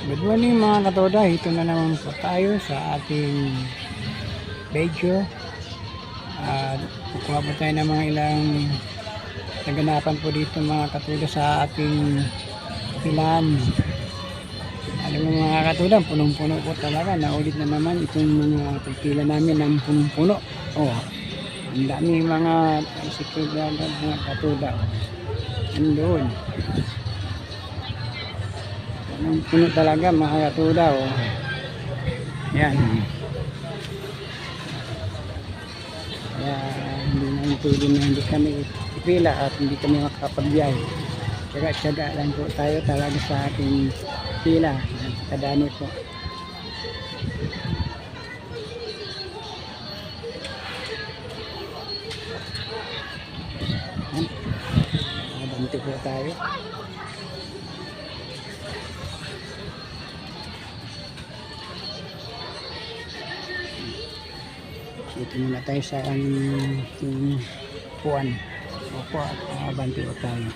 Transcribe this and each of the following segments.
Good morning mga katoda, ito na naman po tayo sa ating video at kukuha po tayo ng mga ilang naganapan po dito mga katoda sa ating pilan. Alam mo mga katoda, punong-puno po talaga, naulit na naman itong mga pagpila namin ng punong-puno. Ang dami mga isikid na mga katoda andun. Puno talaga mga katuda. Yan. Kaya hindi na pwede na hindi kami ipila at hindi kami makapagbiyahe. Tsaga-tsaga lang po tayo talaga sa ating pila. Kadami po. Banti po tayo. Dito muna tayo sa ating puwan. Opo at banti po tayo.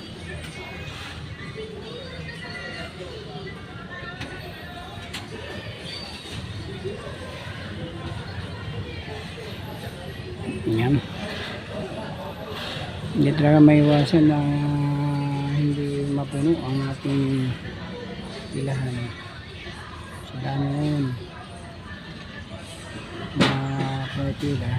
Yan. Hindi talaga may iwasan na hindi mapuno ang ating pilahan. Sa dami ngayon na pila.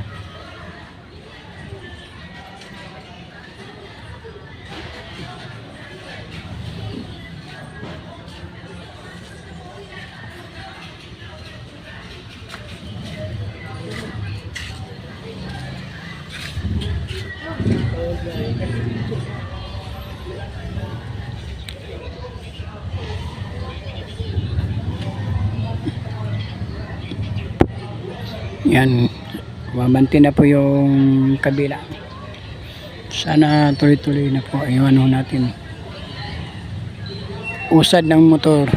Yan, mabanti na po yung kabila. Sana tuloy-tuloy na po. Iwan ho natin. Usad ng motor.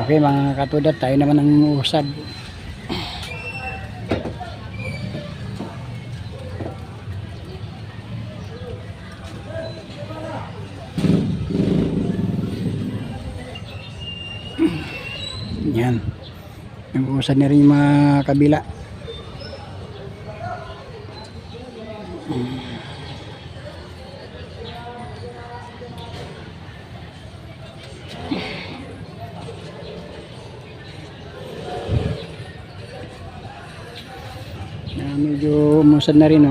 Okay mga katuda, tayo naman ang usad. Yan. Nag-uusad na rin yung mga kabila. Medyo umusad na rin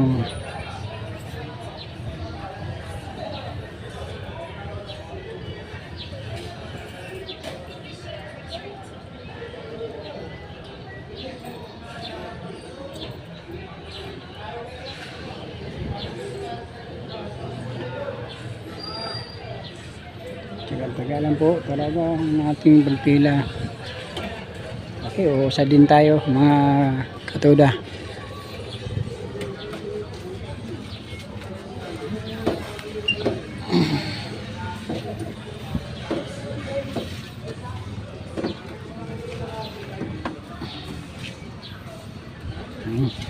Tagal-tagalan po talaga ang ating pagpila. Okay, usad din tayo mga katuda.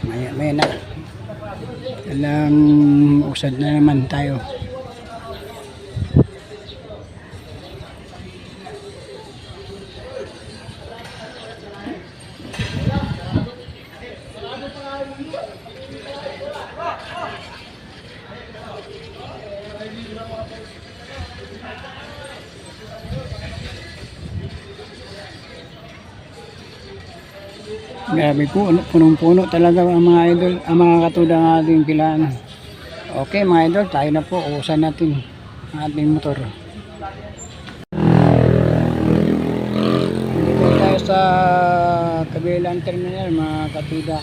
Maya na alam, usad na naman tayo. Grabe po, punong-puno talaga ang mga idol, ang mga katuda ng ating pilaan. Okay mga idol, tayo na po, usan natin ang ating motor. Dito tayo sa kabilang terminal mga katuda.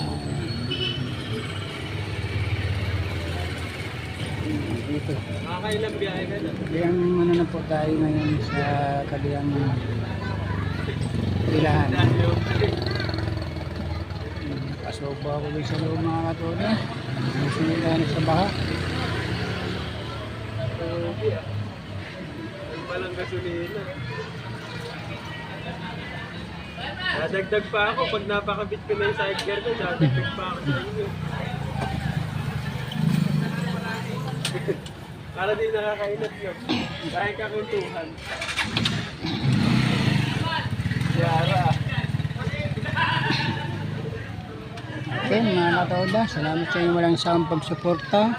Dito. Nakakailang biyahe ka na? Kabilang ano na po tayo ngayon sa kabilang pilaan. Pasok po ako sa loob mga katuda. Sinilahan sa baha. Walang gasolina. Dadagdag pa ako pag napakabit ko na yung sidecar ko. Dadagdag pa ako sa inyo. Para di nakakainat no. Dahil kakuntuhan. Yara. Okay, mga katoda, salamat sa inyo walang sawang pagsuporta.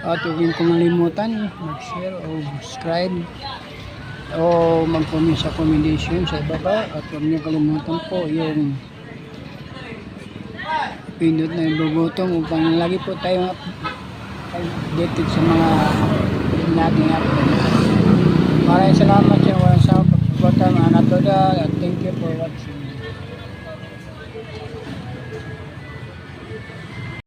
At huwag niyong kumalimutan mag-share o subscribe o mag-comment sa commendation sa ibaba. At huwag niyong kalimutan po yung pindot na yung bubutong upang lagi po tayo updated sa mga nating upload. Maraming salamat sa walang sawang pagsuporta mga katoda, at thank you for watching.